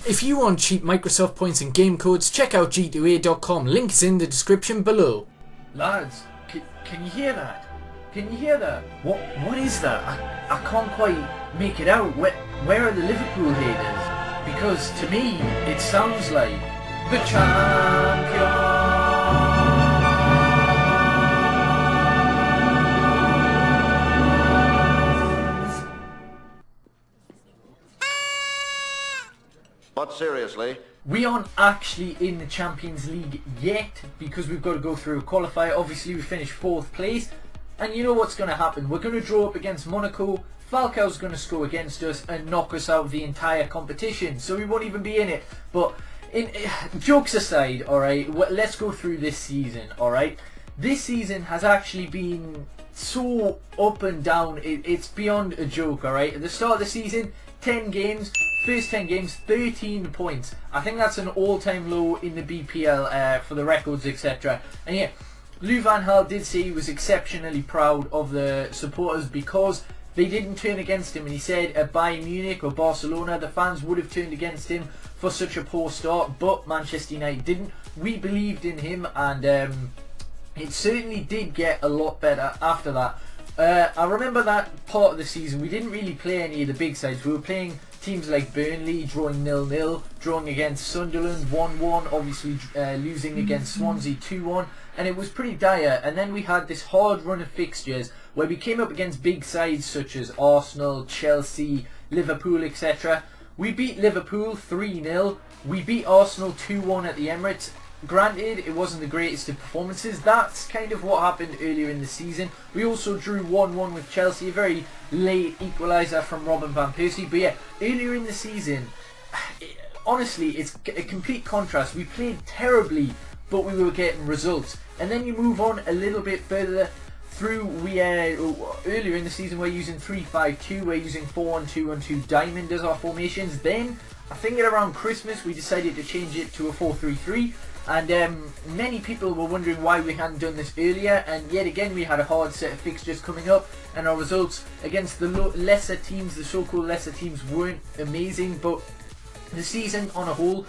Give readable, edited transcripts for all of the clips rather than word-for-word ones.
If you want cheap Microsoft points and game codes, check out g2a.com. Link is in the description below. Lads, can you hear that? Can you hear that? What is that? I can't quite make it out. Where are the Liverpool haters? Because to me, it sounds like the champion. But seriously, we aren't actually in the Champions League yet because we've got to go through a qualifier. Obviously we finished 4th place, and you know what's going to happen. We're going to draw up against Monaco, Falcao's going to score against us and knock us out of the entire competition, so we won't even be in it. But jokes aside, alright, let's go through this season, alright. This season has actually been so up and down, it's beyond a joke, alright. At the start of the season, 10 games, first 10 games, 13 points. I think that's an all-time low in the BPL for the records, etc. And yeah, Louis van Gaal did say he was exceptionally proud of the supporters because they didn't turn against him, and he said at Bayern Munich or Barcelona the fans would have turned against him for such a poor start, but Manchester United didn't. We believed in him, and it certainly did get a lot better after that. I remember that part of the season we didn't really play any of the big sides. We were playing teams like Burnley, drawing 0-0, drawing against Sunderland 1-1, obviously losing against Swansea 2-1, and it was pretty dire. And then we had this hard run of fixtures where we came up against big sides such as Arsenal, Chelsea, Liverpool, etc. We beat Liverpool 3-0, we beat Arsenal 2-1 at the Emirates. Granted, it wasn't the greatest of performances. That's kind of what happened earlier in the season. We also drew 1-1 with Chelsea, a very late equaliser from Robin van Persie. But yeah, earlier in the season, honestly, it's a complete contrast. We played terribly, but we were getting results. And then you move on a little bit further through, earlier in the season we're using 3-5-2, we're using 4-1-2-1-2 diamond as our formations. Then, I think at around Christmas, we decided to change it to a 4-3-3. And many people were wondering why we hadn't done this earlier, and yet again we had a hard set of fixtures coming up, and our results against the lesser teams, the so-called lesser teams, weren't amazing. But the season on a whole,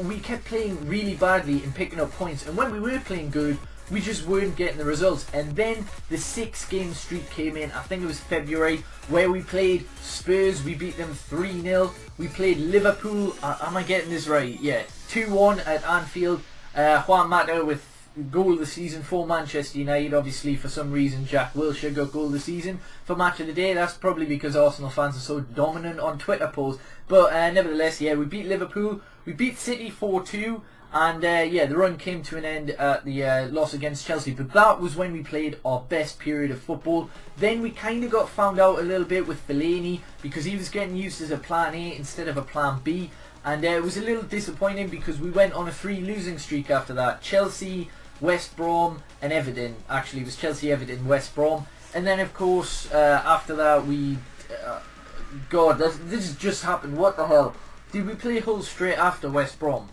we kept playing really badly and picking up points, and when we were playing good, we just weren't getting the results. And then the 6-game streak came in, I think it was February, where we played Spurs, we beat them 3-0. We played Liverpool, am I getting this right? Yeah, 2-1 at Anfield. Juan Mata with goal of the season for Manchester United. Obviously, for some reason, Jack Wilshere got goal of the season for match of the day. That's probably because Arsenal fans are so dominant on Twitter polls. But nevertheless, yeah, we beat Liverpool. We beat City 4-2. And yeah, the run came to an end at the loss against Chelsea. But that was when we played our best period of football. Then we kind of got found out a little bit with Fellaini because he was getting used as a plan A instead of a plan B. And it was a little disappointing because we went on a 3 losing streak after that. Chelsea, West Brom and Everton. Actually, it was Chelsea, Everton, West Brom. And then, of course, after that we... God, this has just happened. What the hell? Did we play Hull straight after West Brom?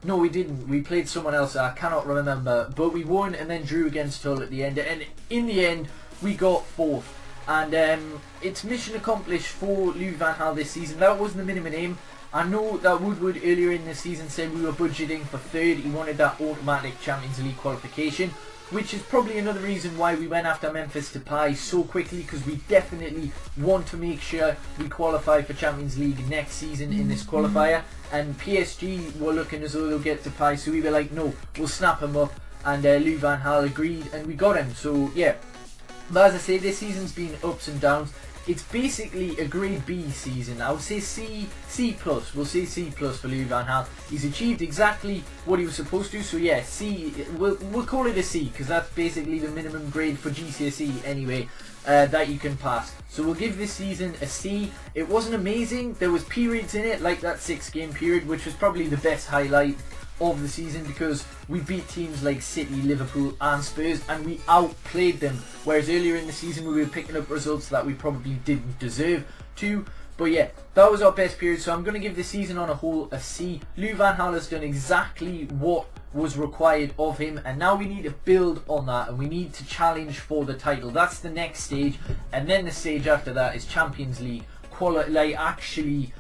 No, we didn't. We played someone else. I cannot remember. But we won and then drew against Hull at the end. And in the end, we got 4th. And it's mission accomplished for Louis van Gaal this season. That wasn't the minimum aim. I know that Woodward earlier in the season said we were budgeting for 3rd. He wanted that automatic Champions League qualification, which is probably another reason why we went after Memphis Depay so quickly, because we definitely want to make sure we qualify for Champions League next season in this qualifier. And PSG were looking as though they'll get Depay, so we were like, no, we'll snap him up. And Louis van Gaal agreed, and we got him. So yeah, but as I say, this season's been ups and downs. It's basically a grade B season. I would say C+. We'll say C+ for Louis van Gaal. He's achieved exactly what he was supposed to. So yeah, C. We'll call it a C because that's basically the minimum grade for GCSE anyway that you can pass. So we'll give this season a C. It wasn't amazing. There was periods in it like that 6-game period, which was probably the best highlight of the season because we beat teams like City, Liverpool and Spurs and we outplayed them, whereas earlier in the season we were picking up results that we probably didn't deserve to. But yeah, that was our best period, so I'm going to give the season on a whole a C. Louis van Gaal has done exactly what was required of him, and now we need to build on that and we need to challenge for the title. That's the next stage, and then the stage after that is Champions League, actually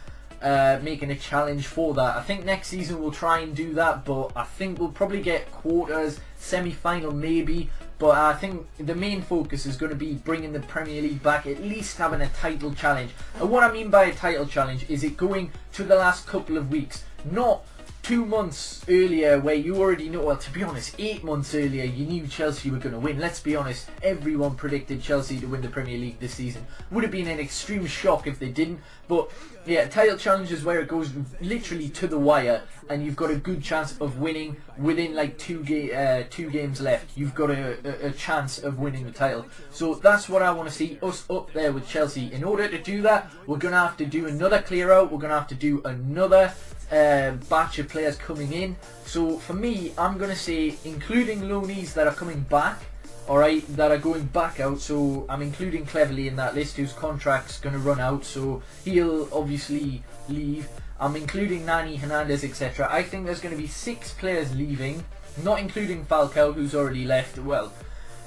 making a challenge for that. I think next season we'll try and do that, but I think we'll probably get quarters, semi-final maybe. But I think the main focus is going to be bringing the Premier League back, at least having a title challenge. And what I mean by a title challenge is it going to the last couple of weeks, not 2 months earlier where you already know, well, to be honest, 8 months earlier you knew Chelsea were going to win. Let's be honest, everyone predicted Chelsea to win the Premier League this season. Would have been an extreme shock if they didn't, but yeah, title challenge is where it goes literally to the wire and you've got a good chance of winning within like two games left. You've got a chance of winning the title. So that's what I want to see, us up there with Chelsea. In order to do that, we're going to have to do another clear out, we're going to have to do another batch of players coming in. So for me, I'm going to say including loanees that are coming back, alright, that are going back out. So I'm including Cleverley in that list, whose contract's going to run out, so he'll obviously leave. I'm including Nani, Hernandez, etc. I think there's going to be 6 players leaving, not including Falcao, who's already left. Well,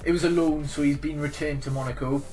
it was a loan, so he's been returned to Monaco.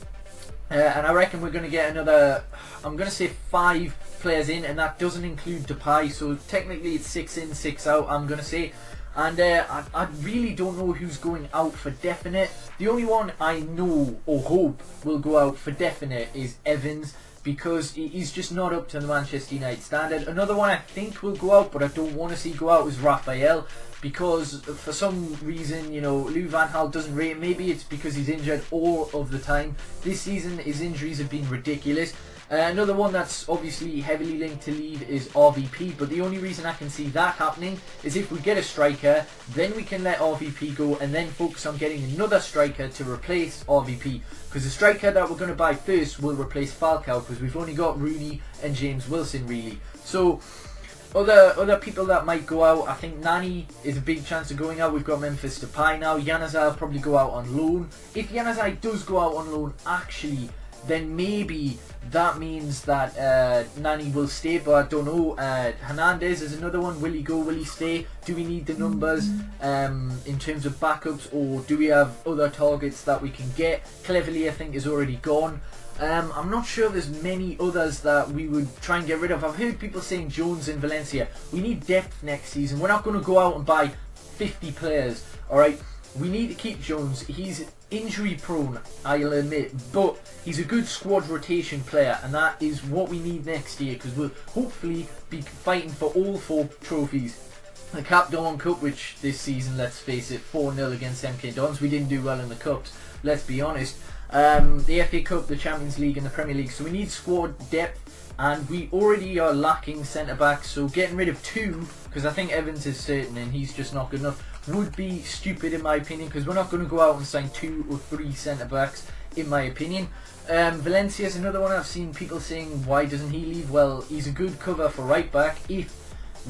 And I reckon we're going to get another, I'm going to say 5 players in, and that doesn't include Depay, so technically it's 6 in, 6 out, I'm going to say. And I really don't know who's going out for definite. The only one I know or hope will go out for definite is Evans, because he's just not up to the Manchester United standard. Another one I think will go out, but I don't want to see go out, is Raphael, because for some reason, you know, Louis van Gaal doesn't rate him. Maybe it's because he's injured all of the time. This season his injuries have been ridiculous. Another one that's obviously heavily linked to leave is RVP, but the only reason I can see that happening is if we get a striker, then we can let RVP go and then focus on getting another striker to replace RVP, because the striker that we're going to buy first will replace Falcao, because we've only got Rooney and James Wilson really. So other people that might go out, I think Nani is a big chance of going out. We've got Memphis Depay now. Januzaj will probably go out on loan. If Januzaj does go out on loan, actually, then maybe that means that Nani will stay, but I don't know. Hernandez is another one. Will he go? Will he stay? Do we need the numbers in terms of backups, or do we have other targets that we can get? Cleverley, I think, is already gone. I'm not sure there's many others that we would try and get rid of. I've heard people saying Jones in Valencia. We need depth next season. We're not going to go out and buy 50 players, alright? We need to keep Jones. He's injury prone, I'll admit, but he's a good squad rotation player, and that is what we need next year, because we'll hopefully be fighting for all 4 trophies. The Cap Dawn Cup, which this season, let's face it, 4-0 against MK Dons. We didn't do well in the Cups, let's be honest. The FA Cup, the Champions League and the Premier League. So we need squad depth, and we already are lacking centre-backs, so getting rid of 2, because I think Evans is certain and he's just not good enough, would be stupid in my opinion, because we're not going to go out and sign 2 or 3 centre-backs in my opinion. Valencia is another one I've seen people saying, why doesn't he leave? Well, he's a good cover for right-back if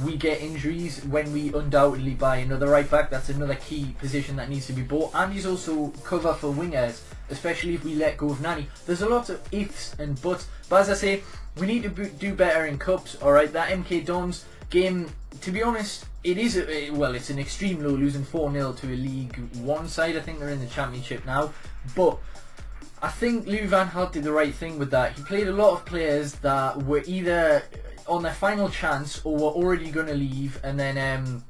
we get injuries, when we undoubtedly buy another right-back. That's another key position that needs to be bought, and he's also cover for wingers, especially if we let go of Nani. There's a lot of ifs and buts, but as I say, we need to do better in cups. Alright, that MK Dons game, to be honest, it is well, it's an extreme low, losing 4-0 to a League 1 side. I think they're in the Championship now, but I think Louis van Gaal did the right thing with that. He played a lot of players that were either on their final chance or were already going to leave, and then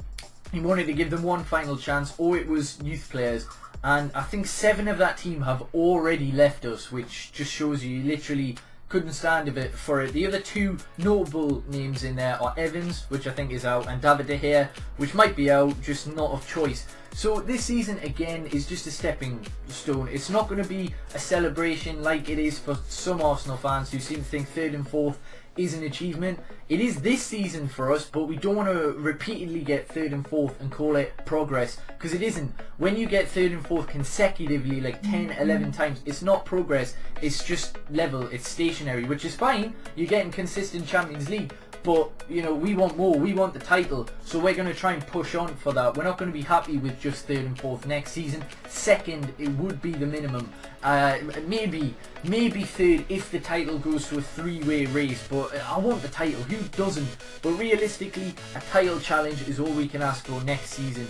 he wanted to give them one final chance, or it was youth players. And I think 7 of that team have already left us, which just shows you literally couldn't stand a bit for it. The other 2 notable names in there are Evans, which I think is out, and David De Gea, which might be out, just not of choice. So this season again is just a stepping stone. It's not going to be a celebration like it is for some Arsenal fans who seem to think 3rd and 4th is an achievement. It is this season for us, but we don't want to repeatedly get 3rd and 4th and call it progress, because it isn't. When you get 3rd and 4th consecutively like 10, 11 times, it's not progress, it's just level, it's stationary, which is fine. You're getting consistent Champions League, but you know, we want more, we want the title, so we're going to try and push on for that. We're not going to be happy with just 3rd and 4th next season. 2nd, it would be the minimum. Maybe 3rd if the title goes to a 3-way race, but I want the title, who doesn't? But realistically, a title challenge is all we can ask for next season,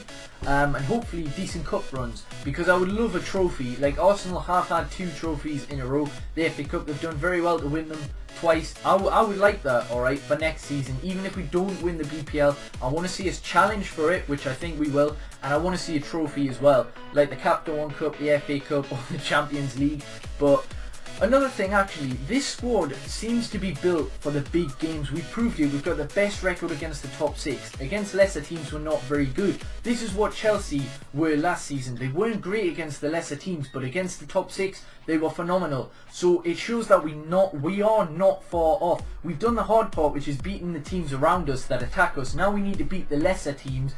and hopefully decent cup runs, because I would love a trophy. Like Arsenal have had 2 trophies in a row. The FA Cup, they've done very well to win them twice. I would like that, alright, for next next season. Even if we don't win the BPL, I want to see us challenge for it, which I think we will, and I want to see a trophy as well, like the Captain One Cup, the FA Cup, or the Champions League. But another thing, actually, this squad seems to be built for the big games. We proved it. We've got the best record against the top 6. Against lesser teams, we're not very good. This is what Chelsea were last season. They weren't great against the lesser teams, but against the top 6, they were phenomenal. So it shows that we are not far off. We've done the hard part, which is beating the teams around us that attack us. Now we need to beat the lesser teams.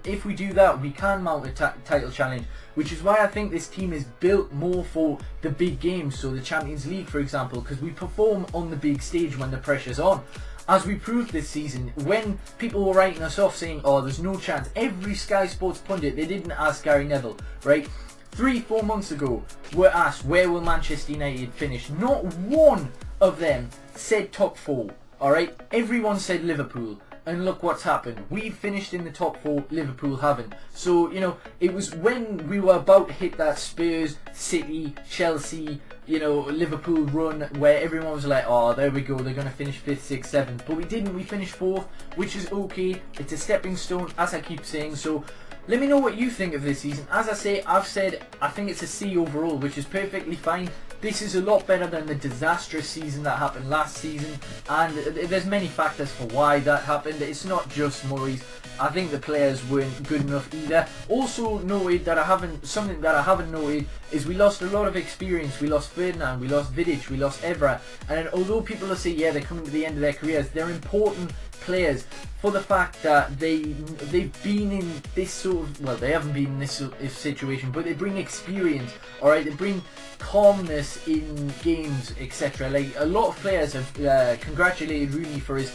If we do that, we can mount a title challenge, which is why I think this team is built more for the big games, so the Champions League, for example, because we perform on the big stage when the pressure's on. As we proved this season, when people were writing us off saying, oh, there's no chance, every Sky Sports pundit, they didn't ask Gary Neville, right? 3-4 months ago, we're asked, where will Manchester United finish? Not one of them said top 4, alright? Everyone said Liverpool. And look what's happened. We've finished in the top 4, Liverpool haven't. So, you know, it was when we were about to hit that Spurs, City, Chelsea, you know, Liverpool run where everyone was like, oh, there we go, they're going to finish 5th, 6th, 7th. But we didn't. We finished 4th, which is okay. It's a stepping stone, as I keep saying. So let me know what you think of this season. As I say, I've said I think it's a C overall, which is perfectly fine. This is a lot better than the disastrous season that happened last season, and there's many factors for why that happened. It's not just Murray's. I think the players weren't good enough either. Also noted that something that I haven't noted is we lost a lot of experience. We lost Ferdinand, we lost Vidic, we lost Evra, and although people will say, yeah, they're coming to the end of their careers, they're important players for the fact that they've been in this sort of, well, they haven't been in this sort of situation, but they bring experience, alright, they bring calmness in games, etc. Like, a lot of players have congratulated Rooney for his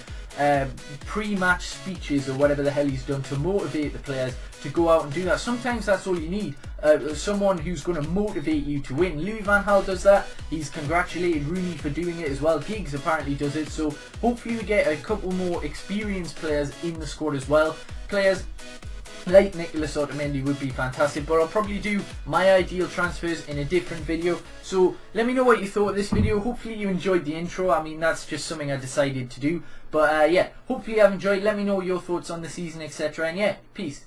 pre-match speeches or whatever the hell he's done to motivate the players to go out and do that. Sometimes that's all you need, someone who's going to motivate you to win. Louis van Gaal does that. He's congratulated Rooney for doing it as well. Giggs apparently does it. So hopefully we get a couple more experienced players in the squad as well. Players like Nicolas Otamendi would be fantastic, but I'll probably do my ideal transfers in a different video. So let me know what you thought of this video. Hopefully you enjoyed the intro. I mean, that's just something I decided to do. But yeah, hopefully you have enjoyed. Let me know your thoughts on the season, etc. And yeah, peace.